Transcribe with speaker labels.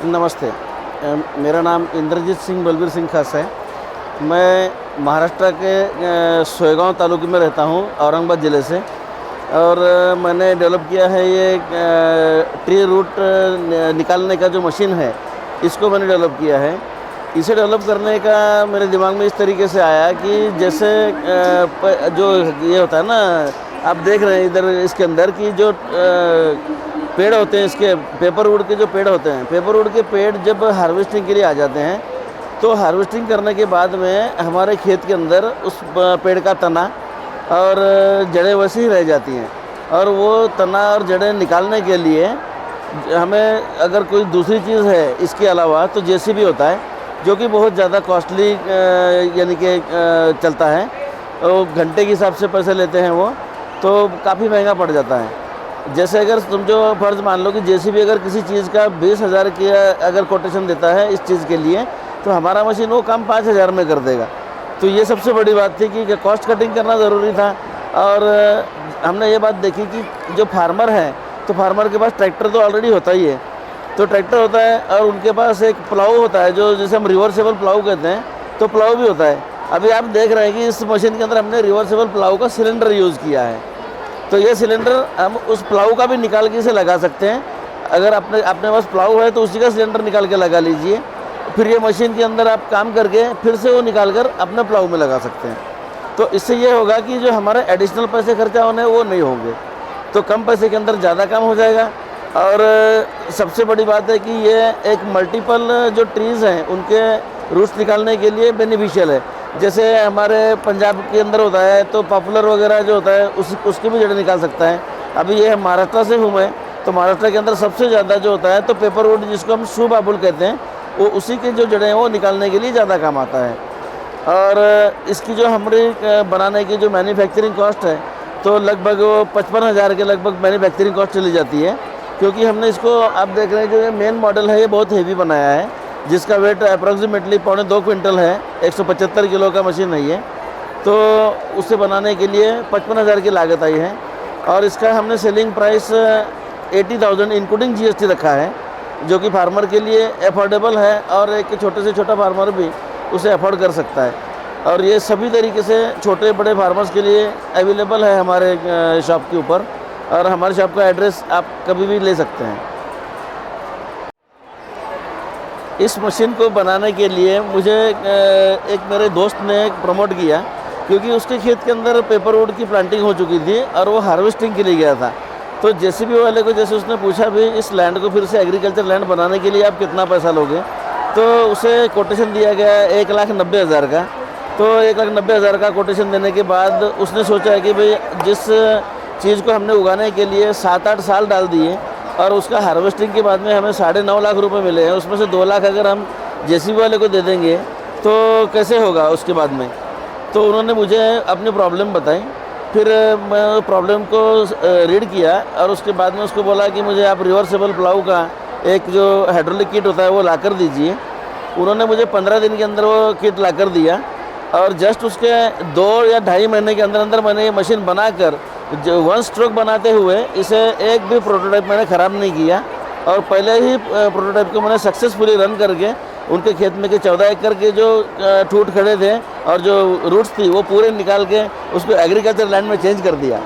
Speaker 1: नमस्ते। मेरा नाम इंद्रजीत सिंह बलबीर सिंह खास है। मैं महाराष्ट्र के सोयगांव तालुके में रहता हूँ, औरंगाबाद ज़िले से। और मैंने डेवलप किया है ये ट्री रूट निकालने का जो मशीन है, इसको मैंने डेवलप किया है। इसे डेवलप करने का मेरे दिमाग में इस तरीके से आया कि जैसे जो ये होता है ना, आप देख रहे हैं इधर इसके अंदर की जो पेड़ होते हैं, इसके पेपरवुड के जो पेड़ होते हैं, पेपरवुड के पेड़ जब हार्वेस्टिंग के लिए आ जाते हैं, तो हार्वेस्टिंग करने के बाद में हमारे खेत के अंदर उस पेड़ का तना और जड़ें वैसे ही रह जाती हैं। और वो तना और जड़ें निकालने के लिए हमें अगर कोई दूसरी चीज़ है इसके अलावा, तो जेसीबी होता है, जो कि बहुत ज़्यादा कॉस्टली यानी कि चलता है। तो घंटे के हिसाब से पैसे लेते हैं वो, तो काफ़ी महंगा पड़ जाता है। जैसे अगर समझो फ़र्ज़ मान लो कि जेसीबी अगर किसी चीज़ का 20,000 की अगर कोटेशन देता है इस चीज़ के लिए, तो हमारा मशीन वो काम 5,000 में कर देगा। तो ये सबसे बड़ी बात थी कि कॉस्ट कटिंग करना ज़रूरी था। और हमने ये बात देखी कि जो फार्मर है, तो फार्मर के पास ट्रैक्टर तो ऑलरेडी होता ही है, तो ट्रैक्टर होता है और उनके पास एक प्लाऊ होता है, जो जिसे हम रिवर्सेबल प्लाऊ कहते हैं, तो प्लाऊ भी होता है। अभी आप देख रहे हैं कि इस मशीन के अंदर हमने रिवर्सेबल प्लाऊ का सिलेंडर यूज़ किया है। तो ये सिलेंडर हम उस प्लाऊ का भी निकाल के इसे लगा सकते हैं। अगर अपने पास प्लाऊ है तो उसी का सिलेंडर निकाल के लगा लीजिए, फिर ये मशीन के अंदर आप काम करके फिर से वो निकाल कर अपने प्लाऊ में लगा सकते हैं। तो इससे ये होगा कि जो हमारे एडिशनल पैसे खर्चा होने वो नहीं होंगे, तो कम पैसे के अंदर ज़्यादा काम हो जाएगा। और सबसे बड़ी बात है कि ये एक मल्टीपल जो ट्रीज़ हैं उनके रूट्स निकालने के लिए बेनिफिशियल है। जैसे हमारे पंजाब के अंदर होता है तो पॉपुलर वगैरह जो होता है उसकी भी जड़ें निकाल सकता है। अभी ये महाराष्ट्र से हूँ मैं, तो महाराष्ट्र के अंदर सबसे ज़्यादा जो होता है तो पेपरवुड, जिसको हम शू बाबुल कहते हैं, वो उसी के जो जड़ें हैं वो निकालने के लिए ज़्यादा काम आता है। और इसकी जो हमारी बनाने की जो मैन्युफैक्चरिंग कॉस्ट है, तो लगभग 55,000 के लगभग मैन्युफैक्चरिंग कॉस्ट चली जाती है। क्योंकि हमने इसको, आप देख रहे हैं जो ये मेन मॉडल है, ये बहुत हेवी बनाया है, जिसका वेट अप्रॉक्सीमेटली 2.25 क्विंटल है, 175 किलो का मशीन है ये। तो उसे बनाने के लिए 55,000 की लागत आई है। और इसका हमने सेलिंग प्राइस 80,000 इंक्लूडिंग जीएसटी रखा है, जो कि फार्मर के लिए अफोर्डेबल है और एक छोटे से छोटा फार्मर भी उसे अफोर्ड कर सकता है। और ये सभी तरीके से छोटे बड़े फार्मर्स के लिए अवेलेबल है हमारे शॉप के ऊपर। और हमारे शॉप का एड्रेस आप कभी भी ले सकते हैं। इस मशीन को बनाने के लिए मुझे एक मेरे दोस्त ने प्रमोट किया, क्योंकि उसके खेत के अंदर पेपरवुड की प्लांटिंग हो चुकी थी और वो हार्वेस्टिंग के लिए गया था। तो जेसीबी वाले को जैसे उसने पूछा भी इस लैंड को फिर से एग्रीकल्चर लैंड बनाने के लिए आप कितना पैसा लोगे, तो उसे कोटेशन दिया गया 1,90,000 का। तो 1,90,000 का कोटेशन देने के बाद उसने सोचा है कि भाई जिस चीज़ को हमने उगाने के लिए 7-8 साल डाल दिए और उसका हार्वेस्टिंग के बाद में हमें 9.5 लाख रुपए मिले हैं, उसमें से 2 लाख अगर हम जेसीबी वाले को दे देंगे तो कैसे होगा उसके बाद में। तो उन्होंने मुझे अपनी प्रॉब्लम बताई, फिर मैं प्रॉब्लम को रीड किया और उसके बाद में उसको बोला कि मुझे आप रिवर्सेबल प्लाऊ का एक जो हाइड्रोलिक किट होता है वो ला कर दीजिए। उन्होंने मुझे 15 दिन के अंदर वो किट ला कर दिया और जस्ट उसके 2 या 2.5 महीने के अंदर अंदर मैंने ये मशीन बनाकर जो 1 स्ट्रोक बनाते हुए इसे एक भी प्रोटोटाइप मैंने ख़राब नहीं किया। और पहले ही प्रोटोटाइप को मैंने सक्सेसफुली रन करके उनके खेत में के 14 एकड़ के जो ठूठ खड़े थे और जो रूट्स थी वो पूरे निकाल के उसको एग्रीकल्चर लैंड में चेंज कर दिया।